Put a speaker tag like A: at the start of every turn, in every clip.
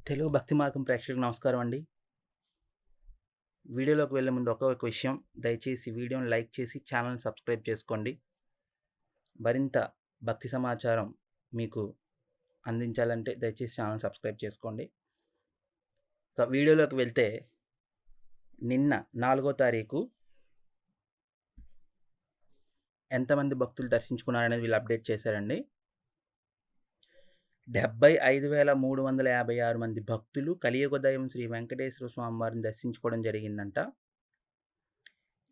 A: తెలుగు భక్తి మార్గం ప్రేక్షకులకు నమస్కారం అండి. వీడియోలోకి వెళ్ళే ముందు ఒక విషయం, దయచేసి వీడియోని లైక్ చేసి ఛానల్‌ని సబ్స్క్రైబ్ చేసుకోండి. మరింత భక్తి సమాచారం మీకు అందించాలంటే దయచేసి ఛానల్ సబ్స్క్రైబ్ చేసుకోండి. వీడియోలోకి వెళ్తే నిన్న 4వ తారీఖు ఎంతమంది భక్తులు దర్శించుకున్నారనేది వీళ్ళు అప్డేట్ చేశారండి. 75,356 మంది భక్తులు కలియుగ దైవం శ్రీ వెంకటేశ్వర స్వామి వారిని దర్శించుకోవడం జరిగిందంట.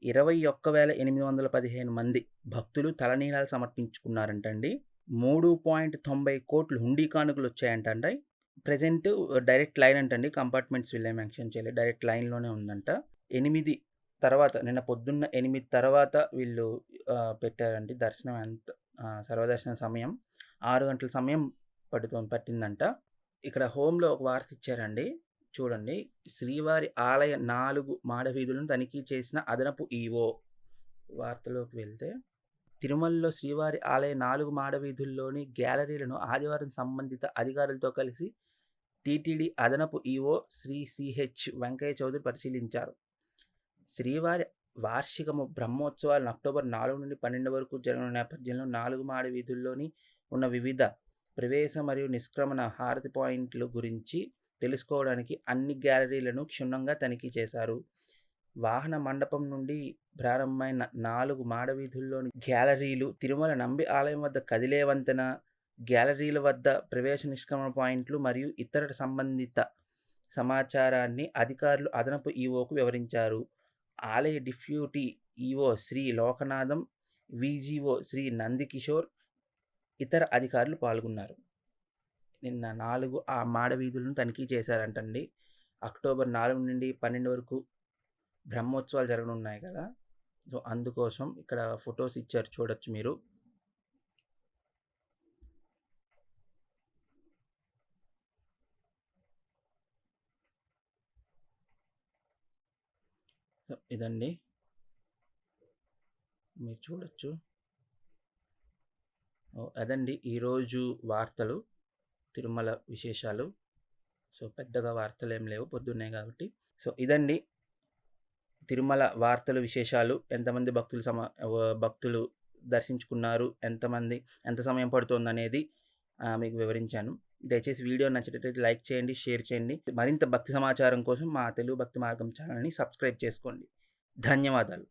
A: 21,815 మంది భక్తులు తలనీలాలు సమర్పించుకున్నారంటండి. 3.90 కోట్లు హుండీ కానుకలు వచ్చాయంటండి. ప్రెజెంట్ డైరెక్ట్ లైన్ అంటండి, కంపార్ట్మెంట్స్ వీళ్ళేం మెన్షన్ చేయలేదు, డైరెక్ట్ లైన్‌లోనే ఉందంట. 8 తర్వాత నిన్న పొద్దున్న 8 తర్వాత వీళ్ళు పెట్టారండి దర్శనం. సర్వదర్శన సమయం 6 గంటల సమయం పట్టిందంట. ఇక్కడ హోమ్‌లో ఒక వార్త ఇచ్చారండి, చూడండి. శ్రీవారి ఆలయ 4 మాడవీధులను తనిఖీ చేసిన అదనపు ఈవో. వార్తలోకి వెళ్తే, తిరుమలలో శ్రీవారి ఆలయ 4 మాడవీధుల్లోని గ్యాలరీలను ఆదివారం సంబంధిత అధికారులతో కలిసి టీటీడీ అదనపు ఈవో శ్రీ సిహెచ్ వెంకయ్య చౌదరి పరిశీలించారు. శ్రీవారి వార్షిక బ్రహ్మోత్సవాలను అక్టోబర్ 4 నుండి 12 వరకు జరగనున్న నేపథ్యంలో 4 మాడవీధుల్లోని ఉన్న వివిధ ప్రవేశ మరియు నిష్క్రమణ హారతి పాయింట్ల గురించి తెలుసుకోవడానికి అన్ని గ్యాలరీలను క్షుణ్ణంగా తనిఖీ చేశారు. వాహన మండపం నుండి ప్రారంభమైన 4 మాడవీధుల్లోని గ్యాలరీలు, తిరుమల నంబి ఆలయం వద్ద కదిలే వంతెన, గ్యాలరీల వద్ద ప్రవేశ నిష్క్రమణ పాయింట్లు మరియు ఇతర సంబంధిత సమాచారాన్ని అధికారులు అదనపు ఈవోకు వివరించారు. ఆలయ deputy EO Shri Lokanatham, VGO Shri Nandikishore, ఇతర అధికారులు పాల్గొన్నారు. నిన్న 4 మాడవీధులను తనిఖీ చేశారంటండి. అక్టోబర్ 4 నుండి 12 వరకు బ్రహ్మోత్సవాలు జరగనున్నాయి కదా, సో అందుకోసం ఇక్కడ ఫొటోస్ ఇచ్చారు, చూడొచ్చు మీరు. ఇదండి, మీరు చూడొచ్చు. అదండి ఈరోజు వార్తలు, తిరుమల విశేషాలు. సో పెద్దగా వార్తలు ఏం లేవు, పొద్దున్నే కాబట్టి. సో ఇదండి తిరుమల వార్తలు, విశేషాలు. ఎంతమంది భక్తులు దర్శించుకున్నారు, ఎంత సమయం పడుతుంది అనేది మీకు వివరించాను. దయచేసి వీడియో నచ్చినట్లయితే లైక్ చేయండి, షేర్ చేయండి. మరింత భక్తి సమాచారం కోసం మా తెలుగు భక్తి మార్గం ఛానల్ని సబ్స్క్రైబ్ చేసుకోండి. ధన్యవాదాలు.